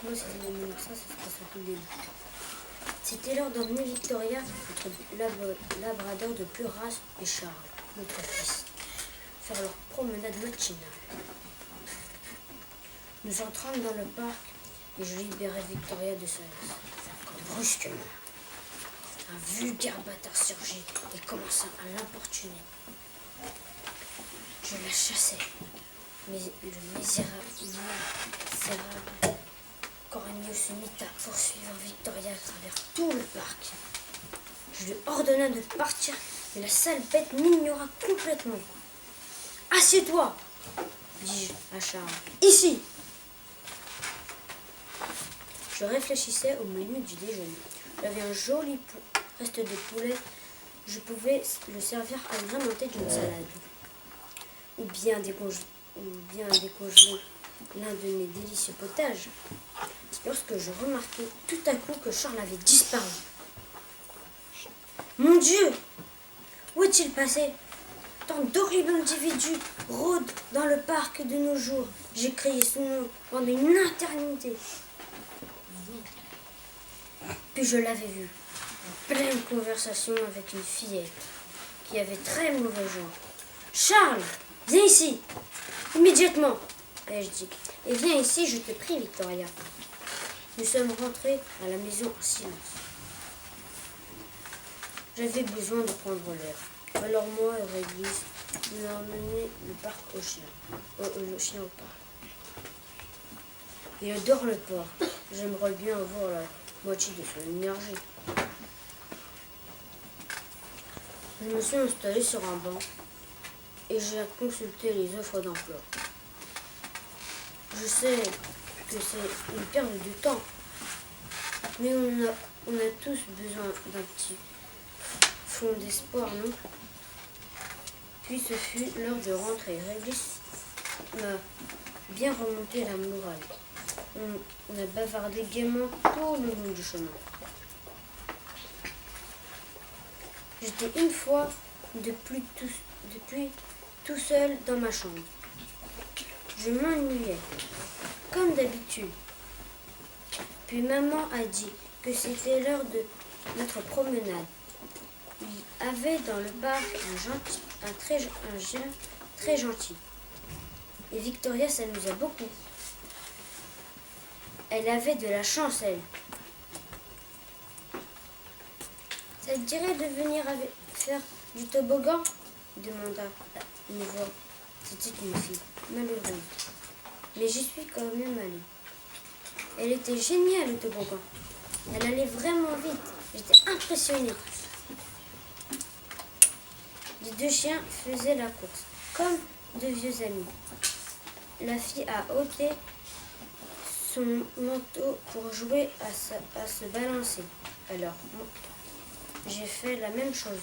Moi, ça se passe au tout début. C'était l'heure d'emmener Victoria, notre labrador de pure race, et Charles, notre fils, faire leur promenade matinale. Nous entrâmes dans le parc et je libérai Victoria de sa laisse. Quand brusquement, un vulgaire bâtard surgit et commença à l'importuner. Je la chassai, mais le misérable Cornelius se mit à poursuivre Victoria à travers tout le parc. Je lui ordonna de partir, mais la sale bête m'ignora complètement. « Assieds-toi » dis-je à Charles. « Ici !» Je réfléchissais au menu du déjeuner. J'avais un joli reste de poulet. Je pouvais le servir agrémenté d'une salade. Ou bien décongeler l'un de mes délicieux potages. Lorsque je remarquai tout à coup que Charles avait disparu. Mon Dieu! Où est-il passé? Tant d'horribles individus rôdent dans le parc de nos jours. J'ai crié son nom pendant une éternité. Puis je l'avais vu, en pleine conversation avec une fillette qui avait très mauvais genre. Charles, viens ici, immédiatement, ai-je dit. Et viens ici, je te prie, Victoria. Nous sommes rentrés à la maison en silence. J'avais besoin de prendre l'air. Alors moi et Réglisse, nous avons emmené le parc au chien. Le chien au parc. Il adore le porc. J'aimerais bien avoir la moitié de son énergie. Je me suis installée sur un banc et j'ai consulté les offres d'emploi. Je sais que c'est une perte de temps, mais on a tous besoin d'un petit fond d'espoir, non? Puis ce fut l'heure de rentrer. Réglisse m'a bien remonté la morale. On a bavardé gaiement tout le long du chemin. J'étais une fois depuis tout seul dans ma chambre. Je m'ennuyais, comme d'habitude. Puis maman a dit que c'était l'heure de notre promenade. Il y avait dans le parc un chien très gentil. Et Victoria s'amusa beaucoup. Elle avait de la chance, elle. Ça te dirait de venir faire du toboggan? Demanda une voix. C'était une fille, malheureuse. Mais j'y suis quand même allée. Elle était géniale, le toboggan. Elle allait vraiment vite. J'étais impressionnée. Les deux chiens faisaient la course, comme de vieux amis. La fille a ôté son manteau pour jouer à se balancer. Alors, j'ai fait la même chose.